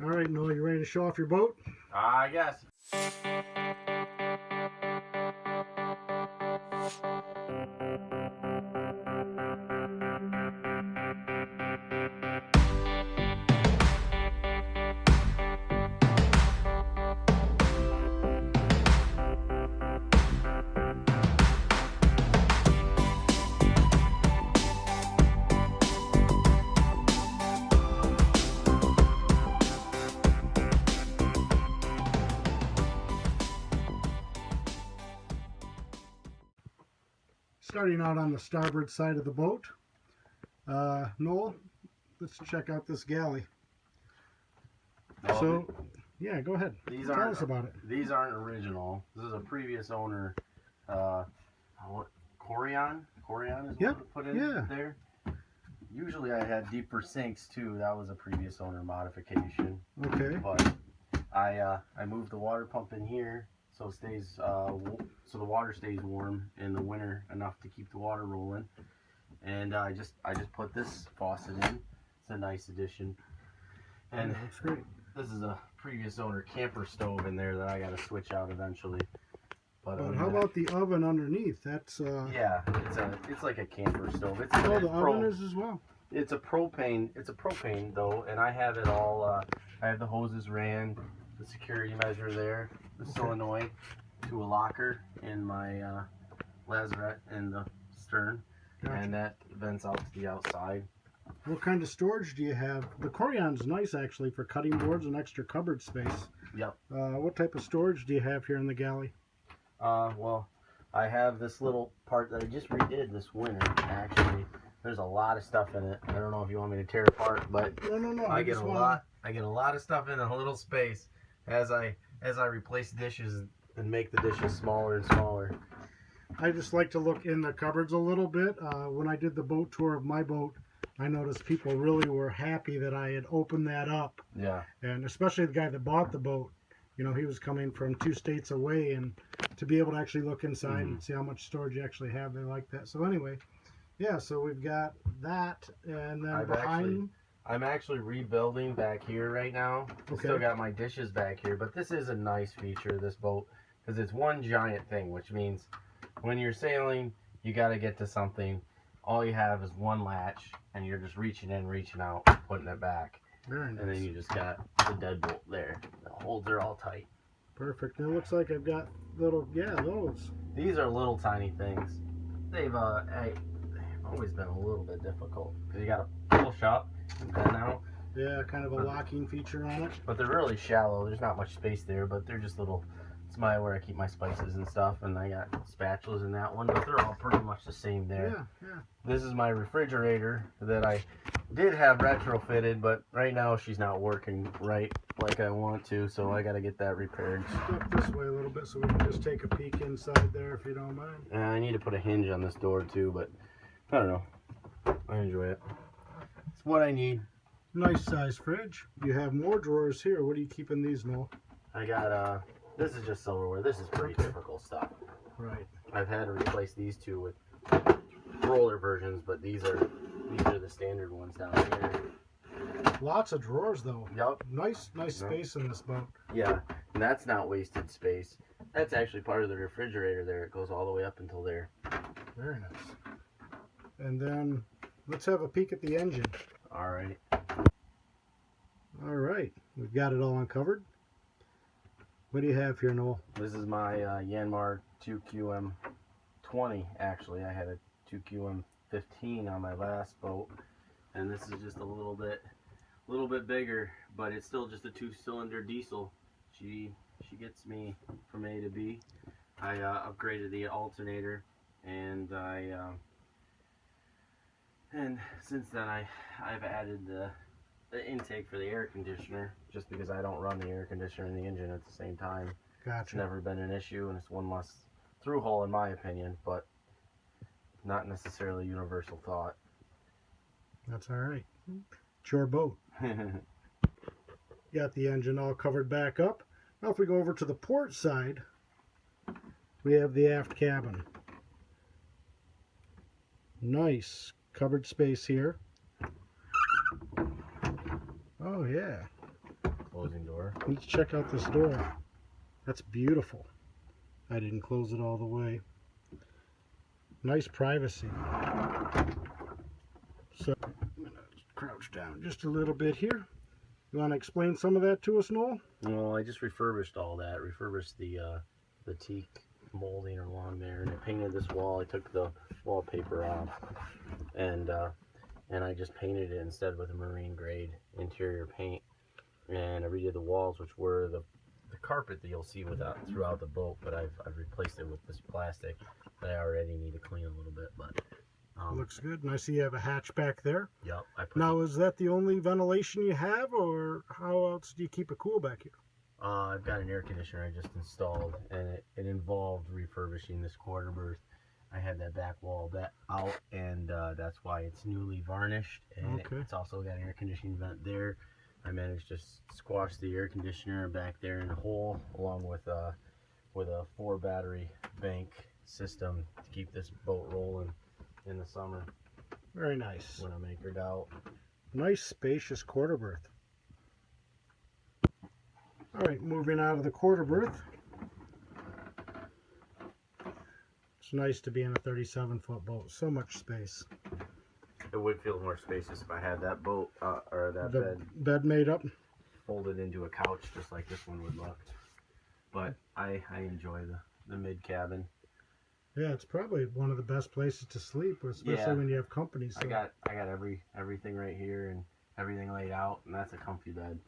All right, Noah, you ready to show off your boat? I guess. Starting out on the starboard side of the boat, Noel, let's check out this galley. So, yeah, go ahead. Tell us about it. These aren't original. This is a previous owner. Corian is what we put in there. Usually I had deeper sinks too. That was a previous owner modification. Okay. But I moved the water pump in here so it stays so the water stays warm in the winter enough to keep the water rolling. And I just put this faucet in. It's a nice addition. And that's great. This is a previous owner camper stove in there that I got to switch out eventually. But how about the oven underneath? That's yeah, it's like a camper stove. It's the oven is as well. It's a propane. It's a propane though, and I have it all. I have the hoses ran, the security measure there, the solenoid to a locker in my lazarette in the stern, and that vents out to the outside. What kind of storage do you have? The Corian's nice actually for cutting boards and extra cupboard space. Yep. What type of storage do you have here in the galley? Well, I have this little part that I just redid this winter. Actually, there's a lot of stuff in it. I don't know if you want me to tear it apart, but no. I get a lot of stuff in a little space as I replace dishes and make the dishes smaller and smaller. I just like to look in the cupboards a little bit. When I did the boat tour of my boat, I noticed people really were happy that I had opened that up. Yeah. And especially the guy that bought the boat. You know, he was coming from 2 states away, and to be able to actually look inside and see how much storage you actually have, they like that. So anyway, yeah, so we've got that, and then I'm actually rebuilding back here right now. I still got my dishes back here, but this is a nice feature of this boat because it's one giant thing, which means when you're sailing, you got to get to something. All you have is one latch, and you're just reaching in, reaching out, putting it back. Very nice. And then you just got the deadbolt there. The holds are all tight. Perfect. And it looks like I've got little, those. These are little tiny things. They've always been a little bit difficult because you got to push up and bend out. Yeah, kind of a locking feature on it. But they're really shallow. There's not much space there, but they're just little. It's where I keep my spices and stuff, and I got spatulas in that one, but they're all pretty much the same there. Yeah. This is my refrigerator that I did have retrofitted, but right now she's not working right like I want to, so I got to get that repaired. Step this way a little bit so we can just take a peek inside there if you don't mind. And I need to put a hinge on this door too, but I don't know. I enjoy it. It's what I need. Nice size fridge. You have more drawers here. What are you keeping these, Noel? I got this is just silverware. This is pretty typical stuff. Right. I've had to replace these two with roller versions, but these are the standard ones down here. Lots of drawers though. Yep. Nice space in this boat. Yeah, and that's not wasted space. That's actually part of the refrigerator there. It goes all the way up until there. Very nice. And then let's have a peek at the engine. All right. All right. We've got it all uncovered. What do you have here, Noel? This is my Yanmar 2QM20. Actually, I had a 2QM15 on my last boat, and this is just a little bit bigger, but it's still just a 2-cylinder diesel. She gets me from A to B. I upgraded the alternator, and and since then I've added the intake for the air conditioner, just because I don't run the air conditioner and the engine at the same time. Gotcha. It's never been an issue, and it's one less through hole in my opinion, but not necessarily universal thought. That's all right. It's your boat. Got the engine all covered back up. Now if we go over to the port side, we have the aft cabin. Nice covered space here. Oh yeah. Let's check out this door. That's beautiful. I didn't close it all the way. Nice privacy. So I'm going to crouch down just a little bit here. You want to explain some of that to us, Noel? Well, I just refurbished all that. Refurbished the teak molding along there, and I painted this wall. I took the wallpaper off, and I just painted it instead with a marine grade interior paint. And I redid the walls, which were the carpet that you'll see throughout the boat, but I've replaced it with this plastic that I already need to clean a little bit. But looks good. And I see you have a hatch back there. Yep. Now, is that the only ventilation you have, or how else do you keep it cool back here? I've got an air conditioner I just installed, and it involved refurbishing this quarter berth. I had that back wall out, and that's why it's newly varnished. And Okay. it's also got an air conditioning vent there. I managed to squash the air conditioner back there in a hole, along with a 4 battery bank system to keep this boat rolling in the summer Very nice. when I'm anchored out. Nice, spacious quarter berth. All right, moving out of the quarter berth. It's nice to be in a 37-foot boat. So much space. It would feel more spacious if I had that boat or that The bed made up. folded into a couch just like this one would look. But I enjoy the mid cabin. Yeah, it's probably one of the best places to sleep, especially Yeah. when you have company. So. I got everything right here and everything laid out, and that's a comfy bed.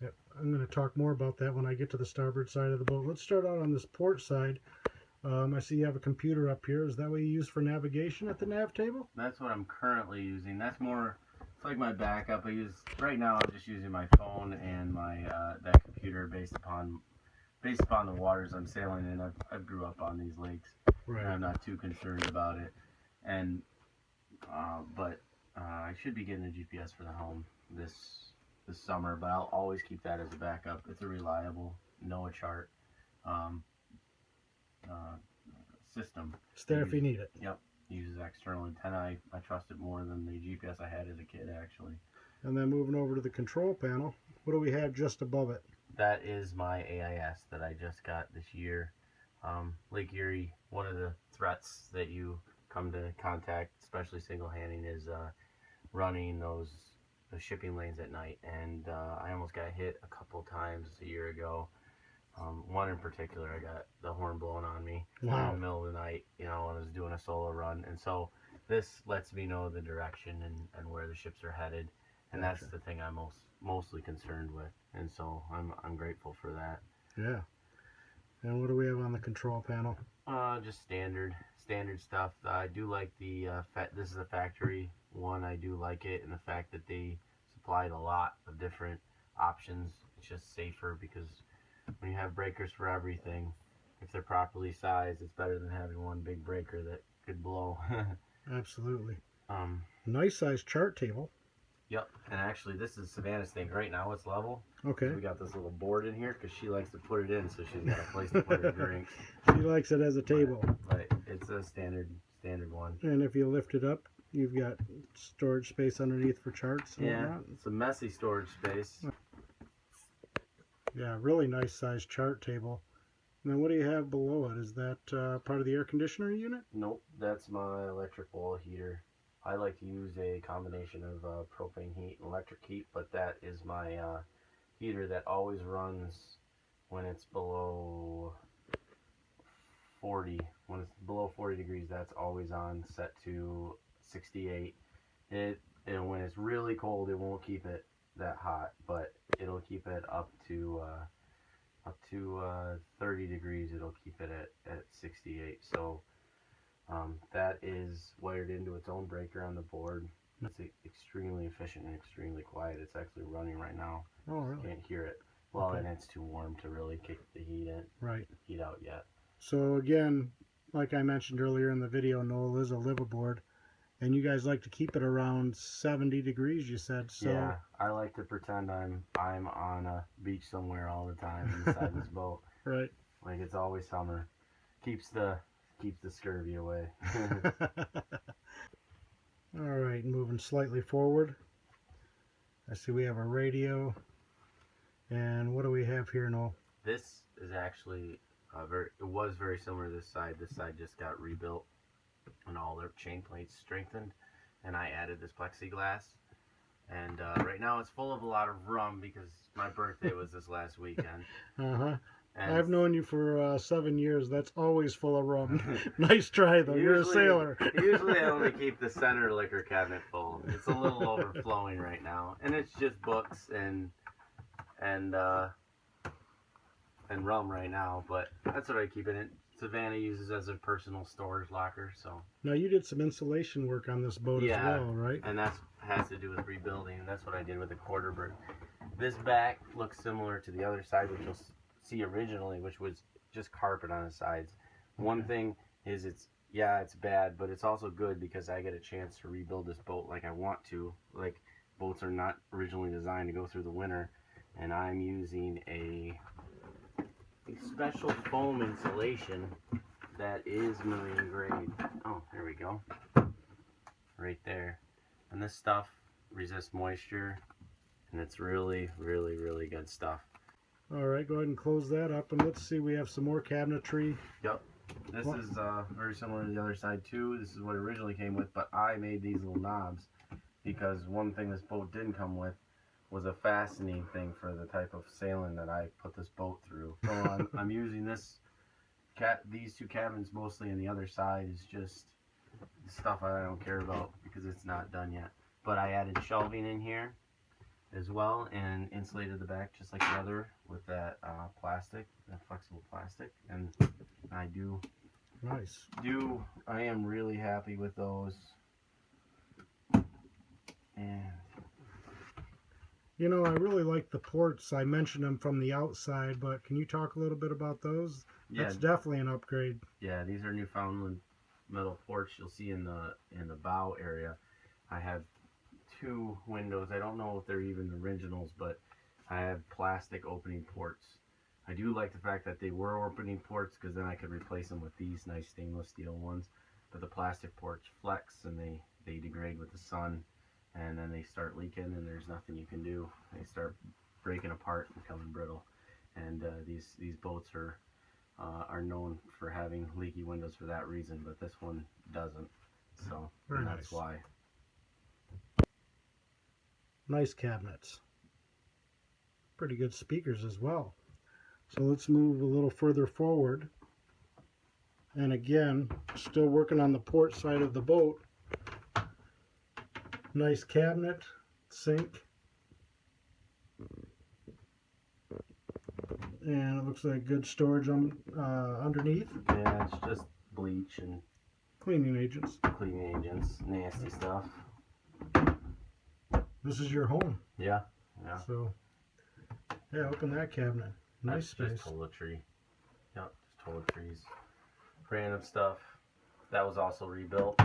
Yep. I'm going to talk more about that when I get to the starboard side of the boat. Let's start out on this port side. I see you have a computer up here. Is that what you use for navigation at the nav table? That's what I'm currently using. That's more, it's like my backup. Right now I'm just using my phone and my that computer based upon the waters I'm sailing in. I grew up on these lakes. Right. And I'm not too concerned about it. And but I should be getting a GPS for the home this summer, but I'll always keep that as a backup. It's a reliable NOAA chart system. It's there if you need it. Yep. Uses external antenna. I trust it more than the GPS I had as a kid, actually. And then moving over to the control panel, what do we have just above it? That is my AIS that I just got this year. Lake Erie, one of the threats that you come to contact, especially single-handing, is running those shipping lanes at night. And I almost got hit a couple times a year ago. One in particular, I got the horn blown on me in the middle of the night, when I was doing a solo run. And so this lets me know the direction and where the ships are headed. And that's the thing I'm mostly concerned with. And so I'm grateful for that. Yeah. And what do we have on the control panel? Just standard stuff. I do like the this is a factory one. I do like it, and the fact that they supplied a lot of different options. It's just safer because when you have breakers for everything, if they're properly sized, it's better than having one big breaker that could blow. Absolutely. Nice size chart table. Yep. And actually, this is Savannah's thing. Right now, it's level. Okay. We got this little board in here because she likes to put it in, so she's got a place to put her drinks. She likes it as a table. But it's a standard one. And if you lift it up, you've got storage space underneath for charts and whatnot. It's a messy storage space. Yeah, really nice size chart table. And then what do you have below it? Is that part of the air conditioner unit? Nope, that's my electric wall heater. I like to use a combination of propane heat and electric heat, but that is my heater that always runs when it's below 40. When it's below 40 degrees, that's always on, set to 68. And when it's really cold, it won't keep it that hot, but it'll keep it up to 30 degrees. It'll keep it at 68. So that is wired into its own breaker on the board. It's extremely efficient and extremely quiet. It's actually running right now. Oh, really? Can't hear it. Well, Okay. and it's too warm to really kick the heat out yet. So again, like I mentioned earlier in the video, Noel is a liveaboard, and you guys like to keep it around 70 degrees, you said. So yeah, I like to pretend I'm on a beach somewhere all the time inside this boat. Right. Like it's always summer. Keeps the scurvy away. All right, moving slightly forward. I see we have a radio And what do we have here, Noel? This is actually it was very similar to this side. This side just got rebuilt and all their chain plates strengthened, and I added this plexiglass. And right now it's full of a lot of rum because my birthday was this last weekend. Uh-huh. And I've known you for 7 years. That's always full of rum. Nice try, though. You're a sailor. Usually I only keep the center liquor cabinet full. It's a little overflowing right now. And it's just books and rum right now. But that's what I keep in it. Savannah uses as a personal storage locker. So Now, you did some insulation work on this boat as well, right? And that has to do with rebuilding. And that's what I did with the quarter berth. This back looks similar to the other side, which you'll see originally, which was just carpet on the sides. One thing is it's bad, but it's also good because I get a chance to rebuild this boat like I want to. Like, boats are not originally designed to go through the winter, and I'm using a special foam insulation that is marine grade. Oh, there we go. Right there. And this stuff resists moisture, and it's really, really, really good stuff. All right, go ahead and close that up, and let's see, we have some more cabinetry. Yep. This is very similar to the other side too. This is what it originally came with, but I made these little knobs because one thing this boat didn't come with was a fastening thing for the type of sailing that I put this boat through. So I'm using these two cabins mostly, and the other side is just stuff I don't care about because it's not done yet. But I added shelving in here as well and insulated the back just like the other with that plastic, that flexible plastic. And I am really happy with those. And you know, I really like the ports. I mentioned them from the outside, but can you talk a little bit about those? That's definitely an upgrade. Yeah, these are Newfoundland metal ports. You'll see in the bow area. I have 2 windows. I don't know if they're even originals, but I have plastic opening ports. I do like the fact that they were opening ports because then I could replace them with these nice stainless steel ones. But the plastic ports flex and they degrade with the sun, and then they start leaking and there's nothing you can do. They start breaking apart and becoming brittle. And these boats are known for having leaky windows for that reason, but this one doesn't. So that's why. Nice cabinets. Pretty good speakers as well. So let's move a little further forward. And again, still working on the port side of the boat. Nice cabinet, sink. And it looks like good storage underneath. Yeah, it's just bleach and cleaning agents. Nasty stuff. This is your home. Yeah. So, yeah, open that cabinet. Nice space. Just toiletry. Yep, just toiletries. Random stuff. That was also rebuilt.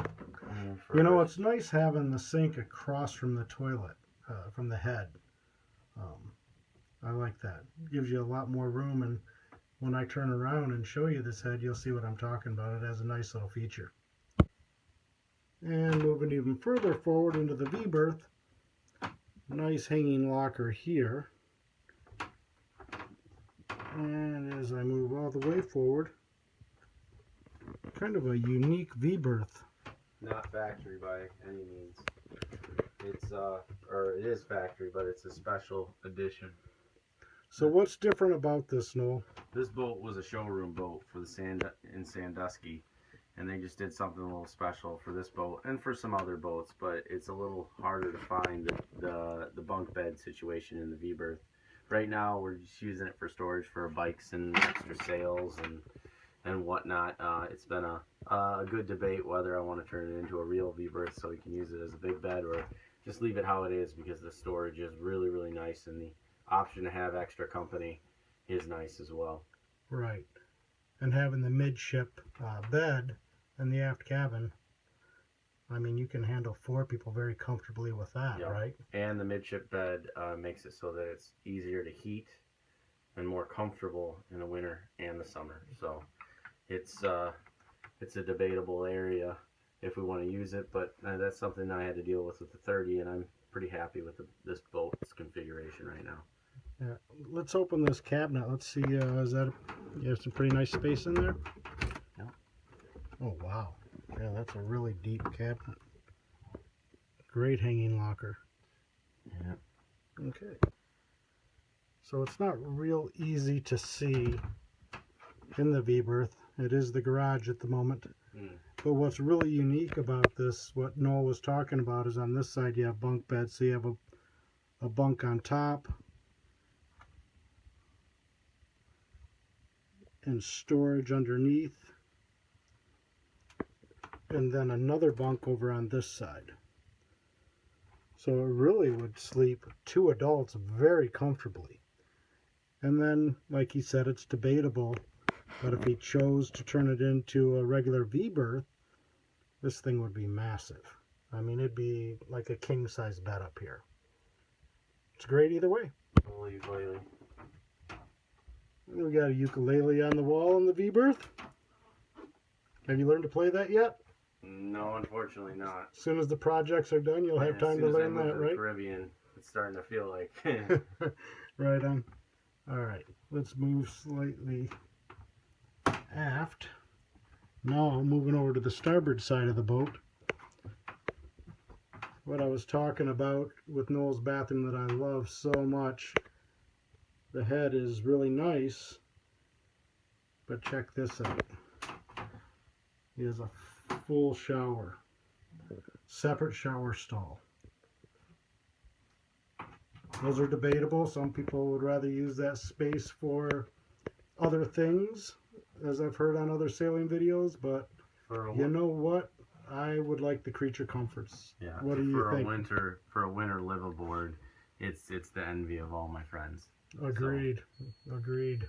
You know, it's nice having the sink across from the toilet, from the head. I like that. It gives you a lot more room, and when I turn around and show you this head, you'll see what I'm talking about. It has a nice little feature. And moving even further forward into the V-berth, nice hanging locker here. And as I move all the way forward, kind of a unique V-berth. Not factory by any means. It's or it is factory, but it's a special edition. So what's different about this, Noel? This boat was a showroom boat for the in Sandusky, and they just did something a little special for this boat and for some other boats, but it's a little harder to find the bunk bed situation in the V-berth. Right now, we're just using it for storage for bikes and extra sails and whatnot. It's been a good debate whether I want to turn it into a real V-berth so we can use it as a big bed or just leave it how it is, because the storage is really, really nice, and the option to have extra company is nice as well. Right. And having the midship bed and the aft cabin, I mean, you can handle 4 people very comfortably with that, right? And the midship bed makes it so that it's easier to heat and more comfortable in the winter and the summer. So it's a debatable area if we want to use it, but that's something I had to deal with the 30, and I'm pretty happy with this boat's configuration right now. Yeah. Let's open this cabinet. Let's see. Is that you have some pretty nice space in there? Yep. Oh wow. Yeah, that's a really deep cabinet. Great hanging locker. Yeah. Okay. So it's not real easy to see in the V-berth. It is the garage at the moment. But what's really unique about this, what Noel was talking about, is on this side you have bunk beds. So you have a bunk on top and storage underneath. And then another bunk over on this side. So it really would sleep 2 adults very comfortably. And then, like he said, it's debatable, but if he chose to turn it into a regular V-berth, this thing would be massive. I mean, it'd be like a king-size bed up here. It's great either way. Little ukulele. We got a ukulele on the wall in the V-berth. Have you learned to play that yet? No, unfortunately not. As soon as the projects are done, you'll have time to learn that, right? Caribbean, it's starting to feel like. Right on. All right, let's move slightly aft. Now moving over to the starboard side of the boat. What I was talking about with Noel's bathroom that I love so much. The head is really nice, but check this out. He has a full shower, separate shower stall. Those are debatable. Some people would rather use that space for other things, as I've heard on other sailing videos, but you know what? I would like the creature comforts. Yeah. What do you think? For a winter live aboard, it's the envy of all my friends. Agreed. Agreed.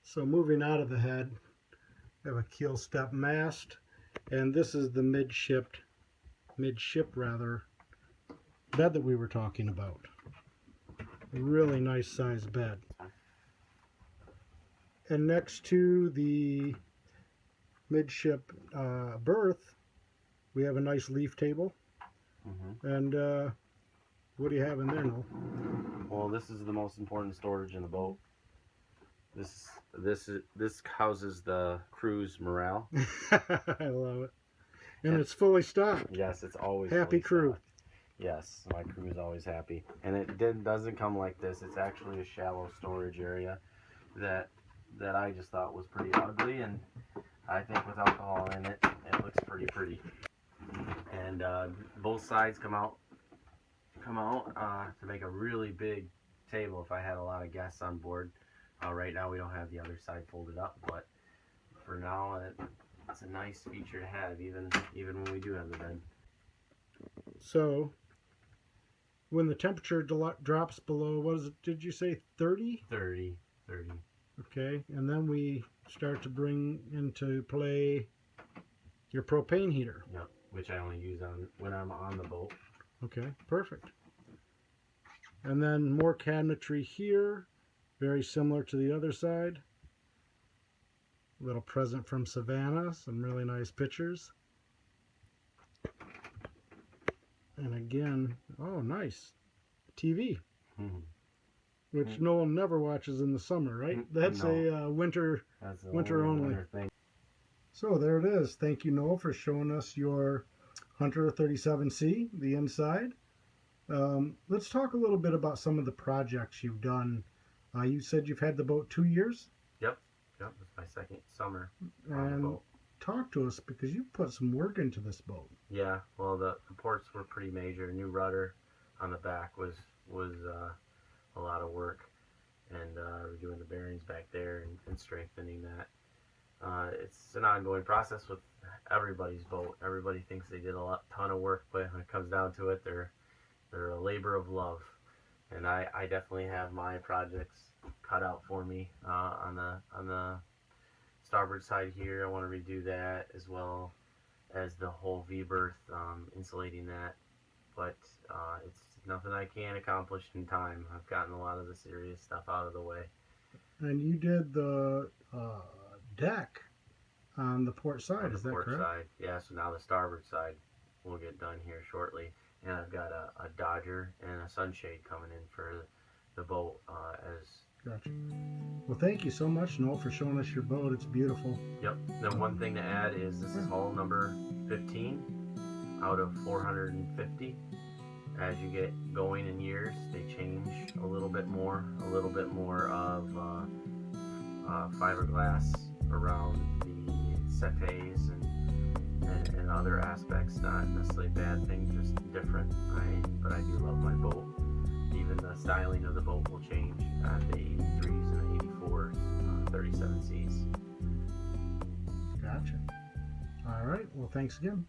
So moving out of the head, we have a keel step mast, and this is the midship bed that we were talking about. A really nice sized bed. And next to the midship berth, we have a nice leaf table. And what do you have in there, Noel? Well, this is the most important storage in the boat. This houses the crew's morale. I love it. And it's fully stocked. Yes, it's always happy crew. Stocked. Yes, my crew is always happy. And it doesn't come like this. It's actually a shallow storage area that I just thought was pretty ugly, and I think with alcohol in it, it looks pretty. And both sides come out to make a really big table if I had a lot of guests on board. Right now we don't have the other side folded up, but for now it's a nice feature to have, even when we do have the bed. So when the temperature drops below, what is it, did you say 30? 30. Okay, and then we start to bring into play your propane heater. Yep, which I only use when I'm on the boat. Okay, perfect. And then more cabinetry here, very similar to the other side. A little present from Savannah, some really nice pictures. And again, oh nice, TV. Which no one never watches in the summer, right? That's a winter only. Winter thing. So there it is. Thank you, Noel, for showing us your Hunter 37C, the inside. Let's talk a little bit about some of the projects you've done. You said you've had the boat 2 years? Yep, it's my second summer on the And boat. talk to us, because you put some work into this boat. Yeah, well, the ports were pretty major. New rudder on the back was a lot of work, and redoing the bearings back there and strengthening that. It's an ongoing process with everybody's boat. Everybody thinks they did a ton of work, but when it comes down to it, they're a labor of love. And I definitely have my projects cut out for me on the starboard side here. I want to redo that, as well as the whole V-berth, insulating that. But it's nothing I can't accomplish in time. I've gotten a lot of the serious stuff out of the way. And you did the deck on the port side, is that correct? The port side, yeah. So now the starboard side will get done here shortly. And I've got a Dodger and a sunshade coming in for the boat as. Gotcha. Well, thank you so much, Noel, for showing us your boat. It's beautiful. Yep. Then one thing to add is this is hull number 15 out of 450. As you get going in years, they change a little bit more of fiberglass around the settees and other aspects. Not necessarily bad things, just different. But I do love my boat. Even the styling of the boat will change at the 83s and the 84s, 37Cs. Gotcha. All right. Well, thanks again.